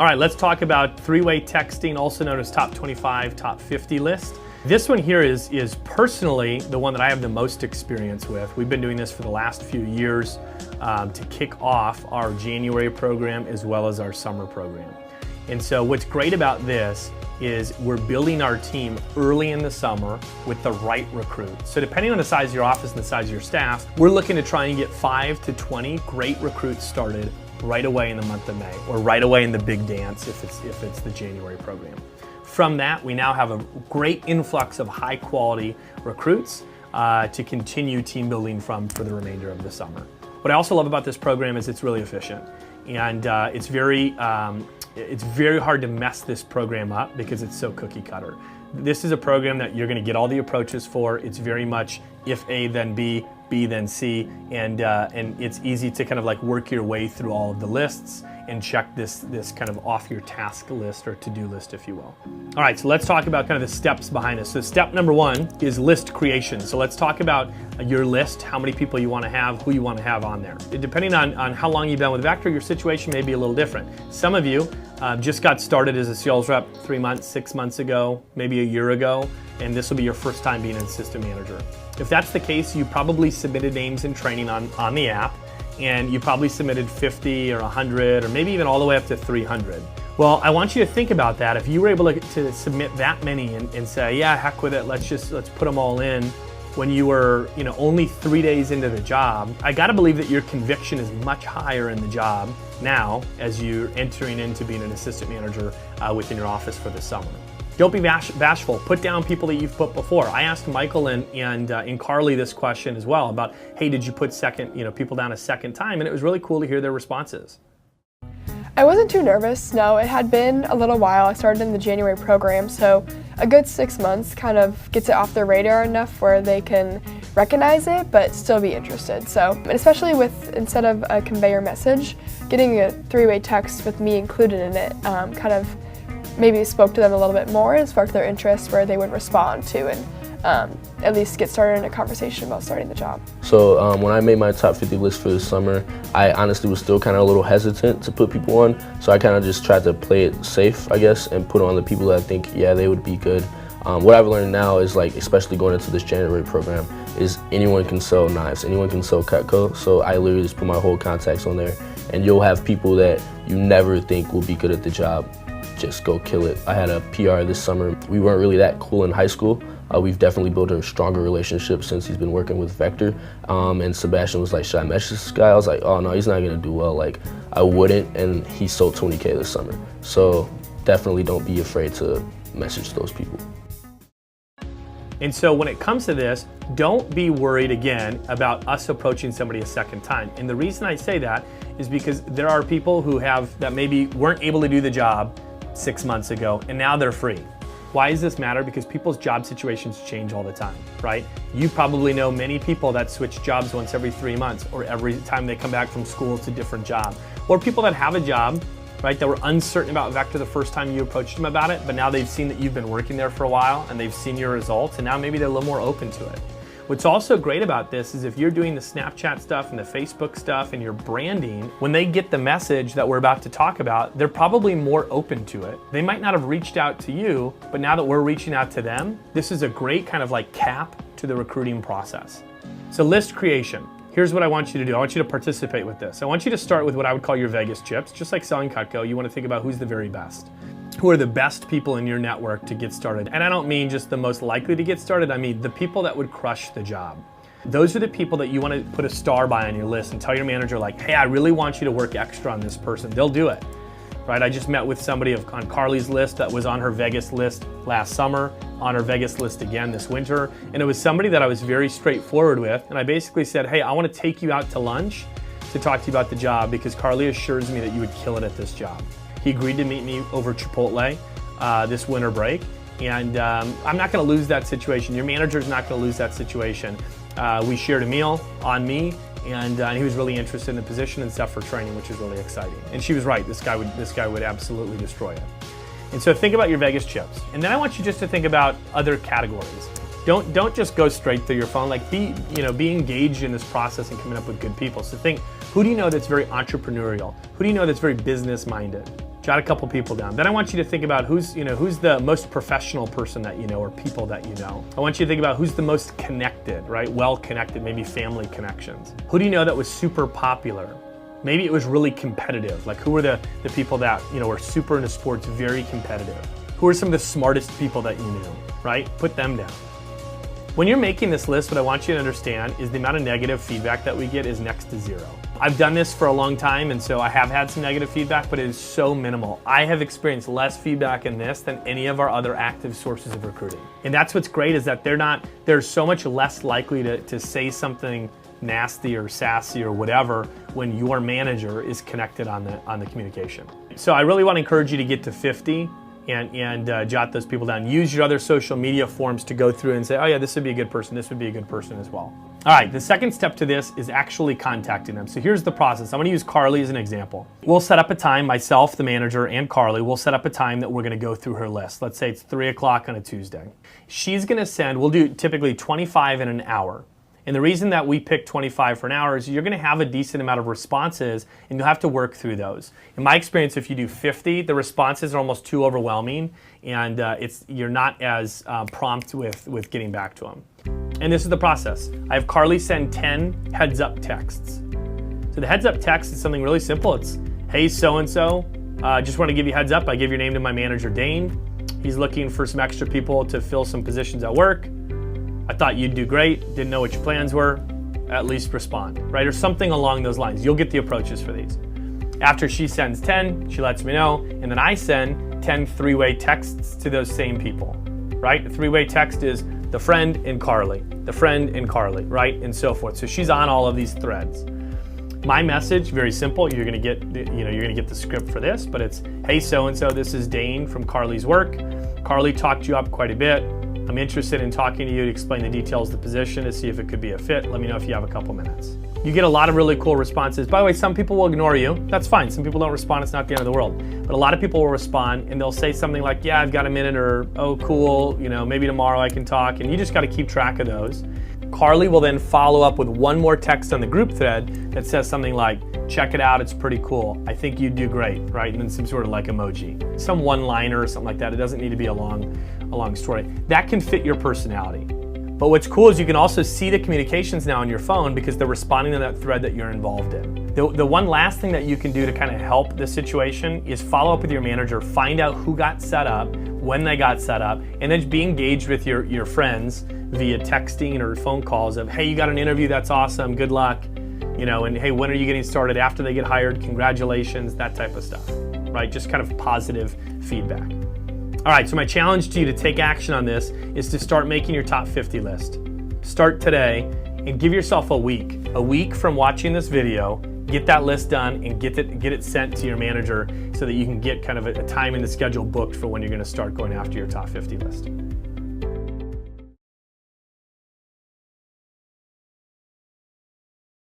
All right, let's talk about three-way texting, also known as top 25, top 50 list. This one here is personally the one that I have the most experience with. We've been doing this for the last few years to kick off our January program as well as our summer program. And so what's great about this is we're building our team early in the summer with the right recruit. So depending on the size of your office and the size of your staff, we're looking to try and get 5 to 20 great recruits started right away in the month of May, or right away in the big dance if it's the January program. From that, we now have a great influx of high quality recruits to continue team building from for the remainder of the summer. What I also love about this program is it's really efficient, and it's very hard to mess this program up because it's so cookie cutter. This is a program that you're going to get all the approaches for. It's very much if A then B, B then C, and it's easy to kind of like work your way through all of the lists and check this kind of off your task list or to-do list, if you will. All right, so let's talk about kind of the steps behind this. So step number one is list creation. So let's talk about your list, how many people you want to have, who you want to have on there. Depending on how long you've been with Vector, your situation may be a little different. Some of you just got started as a sales rep 3 months, 6 months ago, maybe a year ago, and this will be your first time being an assistant manager. If that's the case, you probably submitted names and training on the app, and you probably submitted 50 or 100 or maybe even all the way up to 300. Well, I want you to think about that. If you were able to submit that many and say, yeah, heck with it, let's put them all in, when you were only 3 days into the job, I gotta believe that your conviction is much higher in the job now as you're entering into being an assistant manager within your office for the summer. Don't be bashful. Put down people that you've put before. I asked Michael and Carly this question as well about, hey, did you put people down a second time? And it was really cool to hear their responses. I wasn't too nervous, no. It had been a little while. I started in the January program, so a good 6 months kind of gets it off their radar enough where they can recognize it but still be interested. So, and especially with, instead of a conveyor message, getting a three-way text with me included in it kind of maybe spoke to them a little bit more and sparked their interest where they would respond to and at least get started in a conversation about starting the job. So when I made my top 50 list for the summer, I honestly was still kind of a little hesitant to put people on. So I kind of just tried to play it safe, I guess, and put on the people that I think, yeah, they would be good. What I've learned now is, like, especially going into this January program, is anyone can sell knives, anyone can sell Cutco. So I literally just put my whole contacts on there, and you'll have people that you never think will be good at the job just go kill it. I had a PR this summer. We weren't really that cool in high school. We've definitely built a stronger relationship since he's been working with Vector. And Sebastian was like, should I message this guy? I was like, oh no, he's not gonna do well. Like, I wouldn't, and he sold 20K this summer. So definitely don't be afraid to message those people. And so when it comes to this, don't be worried again about us approaching somebody a second time. And the reason I say that is because there are people that maybe weren't able to do the job 6 months ago, and now they're free. Why does this matter? Because people's job situations change all the time, right? You probably know many people that switch jobs once every 3 months, or every time they come back from school, it's a different job. Or people that have a job, right, that were uncertain about Vector the first time you approached them about it, but now they've seen that you've been working there for a while and they've seen your results, and now maybe they're a little more open to it. What's also great about this is if you're doing the Snapchat stuff and the Facebook stuff and your branding, when they get the message that we're about to talk about, they're probably more open to it. They might not have reached out to you, but now that we're reaching out to them, this is a great kind of like cap to the recruiting process. So list creation. Here's what I want you to do. I want you to participate with this. I want you to start with what I would call your Vegas chips. Just like selling Cutco, you want to think about who's the very best. Who are the best people in your network to get started? And I don't mean just the most likely to get started, I mean the people that would crush the job. Those are the people that you want to put a star by on your list and tell your manager, like, hey, I really want you to work extra on this person. They'll do it, right? I just met with somebody on Carly's list that was on her Vegas list last summer, on her Vegas list again this winter, and it was somebody that I was very straightforward with, and I basically said, hey, I want to take you out to lunch to talk to you about the job because Carly assures me that you would kill it at this job. He agreed to meet me over Chipotle this winter break, and I'm not going to lose that situation. Your manager's not going to lose that situation. We shared a meal on me, and he was really interested in the position and stuff for training, which is really exciting. And she was right. This guy would absolutely destroy it. And so think about your Vegas chips, and then I want you just to think about other categories. Don't just go straight through your phone. Like be engaged in this process and coming up with good people. So think, who do you know that's very entrepreneurial? Who do you know that's very business minded? Jump Jot a couple people down. Then I want you to think about who's the most professional person that you know or people that you know. I want you to think about who's the most connected, right? Well connected, maybe family connections. Who do you know that was super popular? Maybe it was really competitive. Like who were the people that, were super into sports, very competitive? Who are some of the smartest people that you knew, right? Put them down. When you're making this list, what I want you to understand is the amount of negative feedback that we get is next to zero. I've done this for a long time, and so I have had some negative feedback, but it is so minimal. I have experienced less feedback in this than any of our other active sources of recruiting. And that's what's great, is that they're so much less likely to say something nasty or sassy or whatever when your manager is connected on the communication. So I really want to encourage you to get to 50 and jot those people down. Use your other social media forms to go through and say, oh yeah, this would be a good person, this would be a good person as well. All right, the second step to this is actually contacting them. So here's the process. I'm gonna use Carly as an example. We'll set up a time, myself, the manager, and Carly, we'll set up a time that we're gonna go through her list. Let's say it's 3 o'clock on a Tuesday. She's gonna send, we'll do typically 25 in an hour. And the reason that we pick 25 for an hour is you're going to have a decent amount of responses, and you'll have to work through those. In my experience, if you do 50, the responses are almost too overwhelming, and you're not as prompt with getting back to them. And this is the process. I have Carly send 10 heads-up texts. So the heads-up text is something really simple. It's, hey, so-and-so, just want to give you a heads up. I give your name to my manager, Dane. He's looking for some extra people to fill some positions at work. I thought you'd do great, didn't know what your plans were, at least respond, right? Or something along those lines. You'll get the approaches for these. After she sends 10, she lets me know, and then I send 10 three-way texts to those same people, right? A three-way text is the friend and Carly, the friend and Carly, right? And so forth. So she's on all of these threads. My message, very simple. You're gonna get the script for this, but it's, hey, so-and-so, this is Dane from Carly's work. Carly talked you up quite a bit. I'm interested in talking to you to explain the details of the position to see if it could be a fit. Let me know if you have a couple minutes. You get a lot of really cool responses. By the way, some people will ignore you. That's fine. Some people don't respond. It's not the end of the world. But a lot of people will respond, and they'll say something like, yeah, I've got a minute, or, oh, cool, maybe tomorrow I can talk. And you just got to keep track of those. Carly will then follow up with one more text on the group thread that says something like, check it out, it's pretty cool. I think you'd do great, right? And then some sort of like emoji. Some one-liner or something like that. It doesn't need to be a long story. That can fit your personality. But what's cool is you can also see the communications now on your phone because they're responding to that thread that you're involved in. The one last thing that you can do to kind of help this situation is follow up with your manager, find out who got set up, when they got set up, and then be engaged with your friends via texting or phone calls of, hey, you got an interview, that's awesome, good luck, and hey, when are you getting started after they get hired, congratulations, that type of stuff, right? Just kind of positive feedback. All right, so my challenge to you to take action on this is to start making your top 50 list. Start today and give yourself a week from watching this video, get that list done and get it sent to your manager so that you can get kind of a time in the schedule booked for when you're gonna start going after your top 50 list.